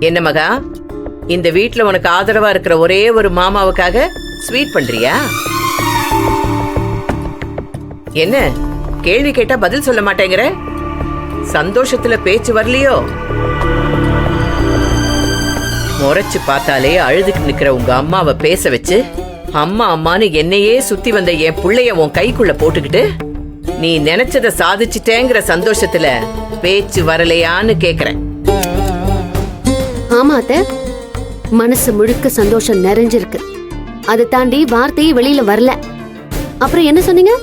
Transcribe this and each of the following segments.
என்ன மகா, இந்த வீட்ல உனக்கு ஆதரவா இருக்கிற ஒரே ஒரு மாமாவுக்காக ஸ்வீட் பண்றியா? என்ன கேள்வி கேட்டா பதில் சொல்ல மாட்டேங்கிற? சந்தோஷத்துல பேச்சு வரலையோ? முறைச்சு பார்த்தாலே அழுதுக்கு நிக்கிற உங்க அம்மாவை பேச வச்சு அம்மா அம்மான்னு என்னையே சுத்தி வந்த என் புள்ளைய உன் கைக்குள்ள போட்டுக்கிட்டு நீ நினைச்சத சாதிச்சிட்டேங்கிற சந்தோஷத்துல பேச்சு வரலையான்னு கேக்குறேன். ஆமா அத்தை, மனசு முழுக்க சந்தோஷம் நிறைஞ்சிருக்கு. அதை தாண்டி வார்த்தையே வெளியில வரல. அப்புறம் என்ன சொன்னீங்க?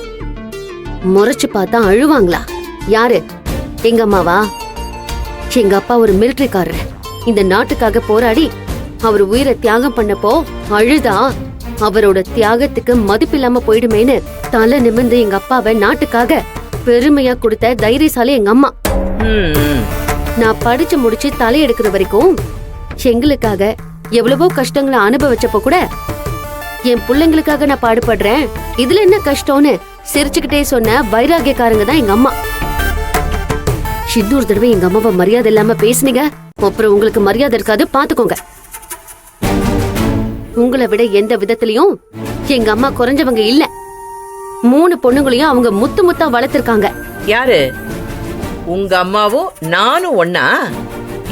முறைச்சு பார்த்தா அழுவாங்களா? யாரு? எங்க அம்மாவா? எங்க அப்பா ஒரு மிலிட்டரிக்காரர். இந்த நாட்டுக்காக போராடி அவர் உயிரை தியாகம் பண்ணப்போ அழுதா அவரோட தியாகத்துக்கு மதிப்பில்லாம போயிடுமேன்னு தலை நிமிர்ந்து எங்க அப்பாவை நாட்டுக்காக பெருமையா கொடுத்த தைரியசாலி எங்க அம்மா. நான் படிச்சு முடிச்சு தலை எடுக்கிற வரைக்கும் எங்களுக்காக எவ்வளவோ கஷ்டங்களை அனுபவிச்சப்போ கூட என் பிள்ளைங்களுக்காக நான் பாடுபடுறேன், இதுல என்ன கஷ்டம்னு சிரிச்சுக்கிட்டே சொன்ன வைராகியக்காரங்க தான் எங்க அம்மா. இன்னொரு தடவை எங்க அம்மாவை மரியாதை இல்லாம பேசுனீங்க, அப்புறம் உங்களுக்கு மரியாதை இருக்காது, பாத்துக்கோங்க. உங்களை விட எந்த விதத்திலயும் எங்க அம்மா குறைஞ்சவங்க இல்ல. 3 பொண்ணுங்களையும் அவங்க முத்து முத்தா வளர்த்திருக்காங்க. யாரு? உங்க அம்மாவும் நானும் ஒன்னா?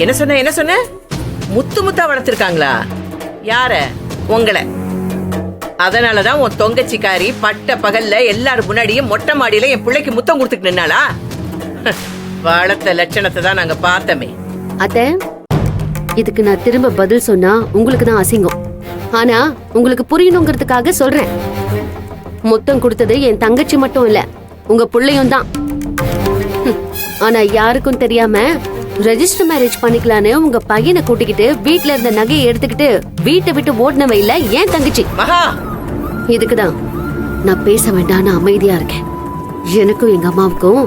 என்ன சொன்ன? முத்து முத்தா வளர்த்திருக்காங்களா? யார? உங்களை. அதனாலதான் உன் தொங்கச்சிக்காரி பட்ட பகல்ல எல்லாரும் முன்னாடியும் மொட்டை மாடியில என் பிள்ளைக்கு முத்தம் கொடுத்துட்டு நின்னாளா? வளர்த்த லட்சணத்தை தான் நாங்க பார்த்தோமே. அத்த, இதுக்கு நான் திரும்ப பதில் சொன்னா உங்களுக்கு தான் அசிங்கம். ஆனா உங்களுக்கு புரியணுங்கிறதுக்காக சொல்றேன். முத்தம் கொடுத்தது என் தங்கச்சி மட்டும் இல்ல, உங்க பிள்ளையும் தான். ஆனா யாருக்கும் தெரியாம ரெஜிஸ்டர் மேரேஜ் பண்ணிக்கலான்னு உங்க பையனை கூட்டிக்கிட்டு வீட்ல இருந்த நகையை எடுத்துக்கிட்டு வீட்டை விட்டு ஓடினவ இல்ல ஏன் தங்கச்சி. இதுக்குதான் நான் பேச வேண்டாம்னு அமைதியா இருக்கேன். எனக்கும் எங்க அம்மாவுக்கும்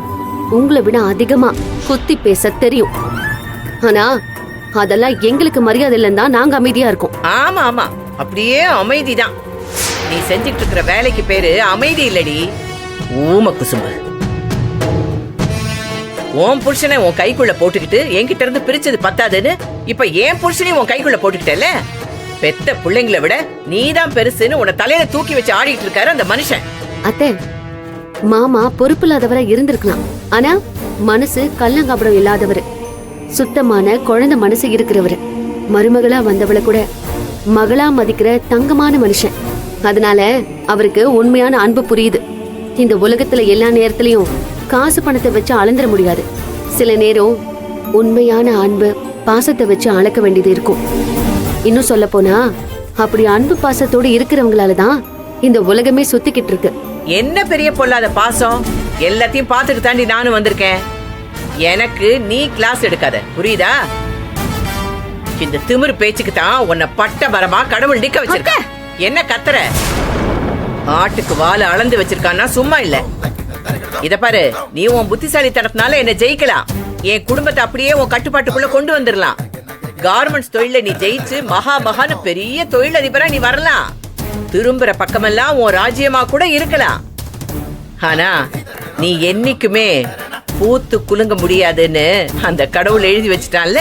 உங்களை விட அதிகமா குத்தி பேச தெரியும். ஆனா அதெல்லாம் எங்களுக்கு மரியாதை இல்லைன்னு தான் நாங்க அமைதியா இருக்கோம். ஆமா ஆமா, அப்படியே அமைதிதான். நீ செஞ்சுட்டு இருக்கிற வேலைக்கு பேரு அமைதி இல்லடி, ஊம குசும்பு. உன் புருஷனை உன் கைக்குள்ள போட்டுக்கிட்டு என்கிட்ட இருந்து பிரிச்சது பத்தாதுன்னு இப்ப என் புருஷனையும் உன் கைக்குள்ள போட்டுக்கிட்டல. பெத்த பிள்ளைங்களை விட நீதான் பெருசுன்னு உன்னை தலையில தூக்கி வச்சு ஆடிட்டு இருக்காரு அந்த மனுஷன். அத்தை, மாமா பொறுப்பில்லாதவரா இருந்திருக்கலாம், ஆனா மனசு கள்ளங்கபடம் இல்லாதவரு, சுத்தமான குழந்தை மனசு இருக்கிறவரு. மருமகளா வந்தவளை கூட மகளா மதிக்கிற தங்கமான மனுஷன். அதனால அவருக்கு உண்மையான அன்பு புரியுது. இந்த உலகத்துல எல்லா நேரத்திலயும் காசு பணத்தை வச்சு அளந்துட முடியாது. சில நேரம் உண்மையான அன்பு பாசத்தை வச்சு அளக்க வேண்டியது இருக்கும். இன்னும் சொல்ல போனா அப்படி அன்பு பாசத்தோடு இருக்கிறவங்களாலதான் இந்த உலகமே சுத்திக்கிட்டு இருக்கு. என்ன பெரிய பொல்லாத பாசம்? எல்லாத்தையும் பார்த்துட்டு தாண்டி நானும் வந்திருக்கேன். எனக்கு நீ கிளாஸ் எடுக்காத, புரியுதா? இந்த திமிரு பேச்சுக்கு தான் உன்னை பட்ட மரமா கடவுள் நிக்க வச்சிருக்க. என்ன கத்துற? ஆட்டுக்கு வாழை அளந்து வச்சிருக்கான்னா சும்மா இல்ல. இத பாரு, நீ உன் புத்திசாலித்தனத்தினால என்ன ஜெயிக்கலாம். என் குடும்பத்தை அப்படியே உன் கட்டுப்பாட்டுக்குள்ள கொண்டு வந்துடலாம். கார்மெண்ட்ஸ் தொழில நீ ஜெயிச்சு மகான்னு பெரிய தொழிலதிபரா நீ வரலாம். திரும்புற பக்கமெல்லாம் உன் ராஜ்யமா கூட இருக்கலாம். ஆனா நீ என்னைக்குமே பூத்து குலுங்க முடியாதுன்னு அந்த கடவுள் எழுதி வச்சிட்டான்ல.